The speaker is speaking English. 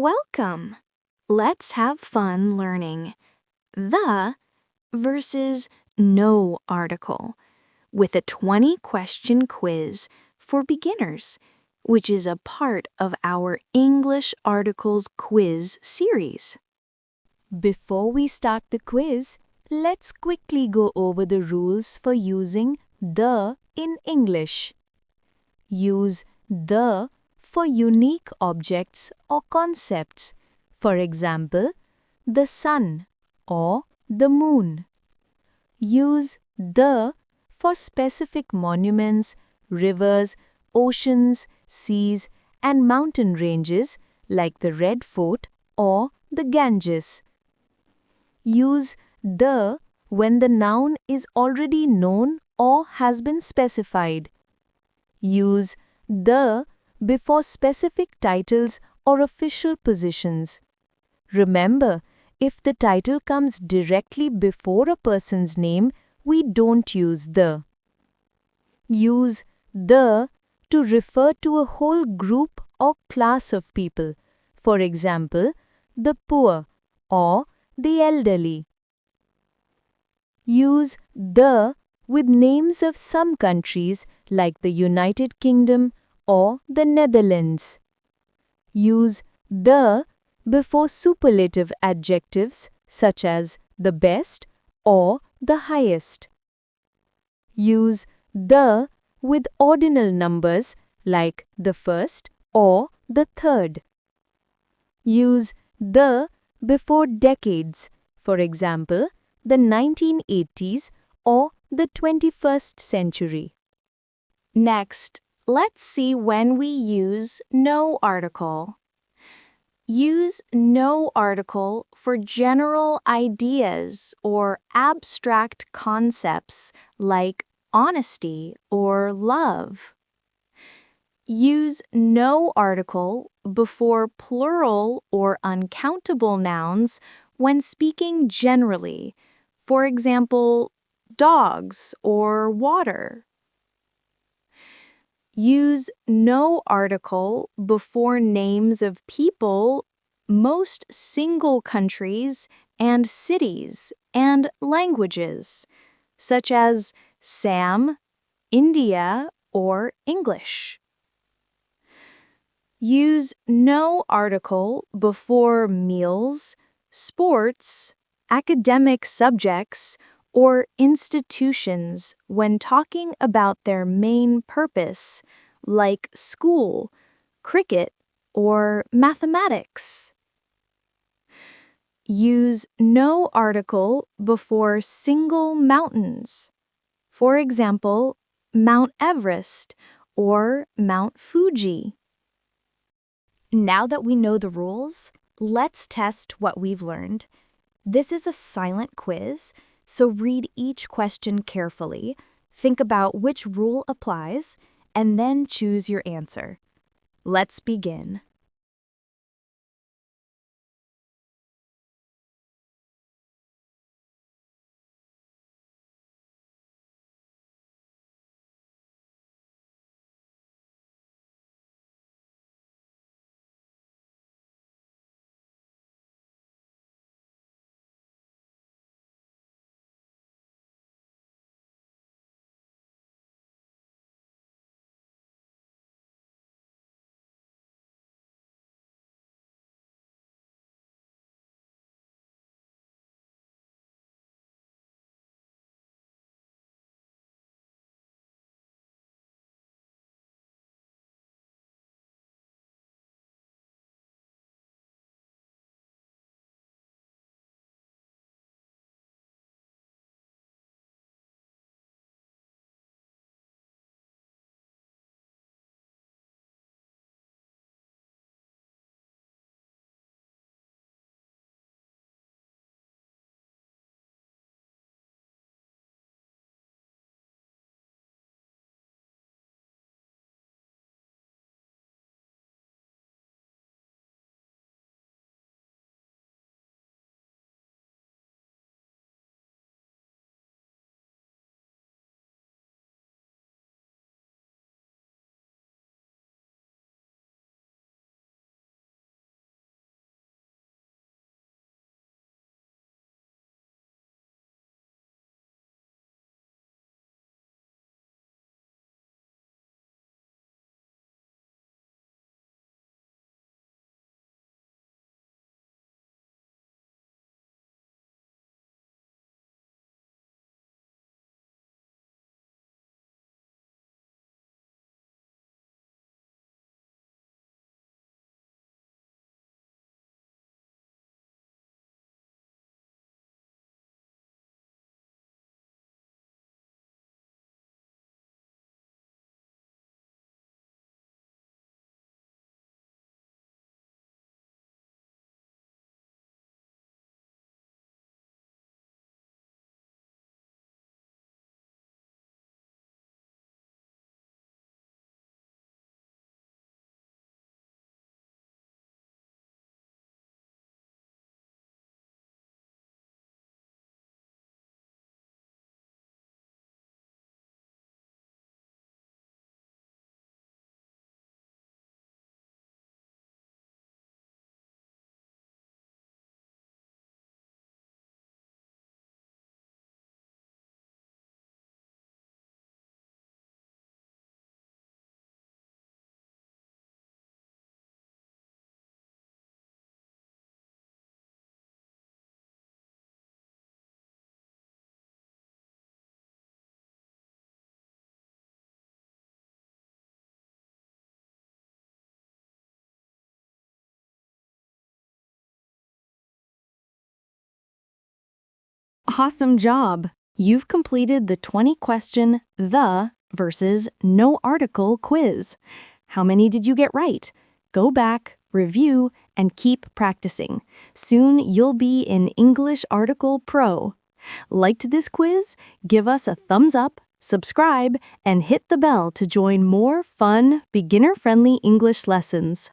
Welcome! Let's have fun learning the versus no article with a 20-question quiz for beginners, which is a part of our English Articles quiz series. Before we start the quiz, let's quickly go over the rules for using the in English. Use the for unique objects or concepts. For example, the sun or the moon. Use the for specific monuments, rivers, oceans, seas, and mountain ranges like the Red Fort or the Ganges. Use the when the noun is already known or has been specified. Use the before specific titles or official positions. Remember, if the title comes directly before a person's name, we don't use the. Use the to refer to a whole group or class of people. For example, the poor or the elderly. Use the with names of some countries like the United Kingdom or the Netherlands. Use the before superlative adjectives such as the best or the highest. Use the with ordinal numbers like the first or the third. Use the before decades, for example, the 1980s or the 21st century. Next, let's see when we use no article. Use no article for general ideas or abstract concepts like honesty or love. Use no article before plural or uncountable nouns when speaking generally, for example, dogs or water. Use no article before names of people, most single countries and cities and languages, such as Sam, India, or English. Use no article before meals, sports, academic subjects, or institutions when talking about their main purpose, like school, cricket, or mathematics. Use no article before single mountains. For example, Mount Everest or Mount Fuji. Now that we know the rules, let's test what we've learned. This is a silent quiz, so read each question carefully, think about which rule applies, and then choose your answer. Let's begin. Awesome job! You've completed the 20-question the versus no article quiz. How many did you get right? Go back, review, and keep practicing. Soon you'll be an English Article Pro. Liked this quiz? Give us a thumbs up, subscribe, and hit the bell to join more fun, beginner-friendly English lessons.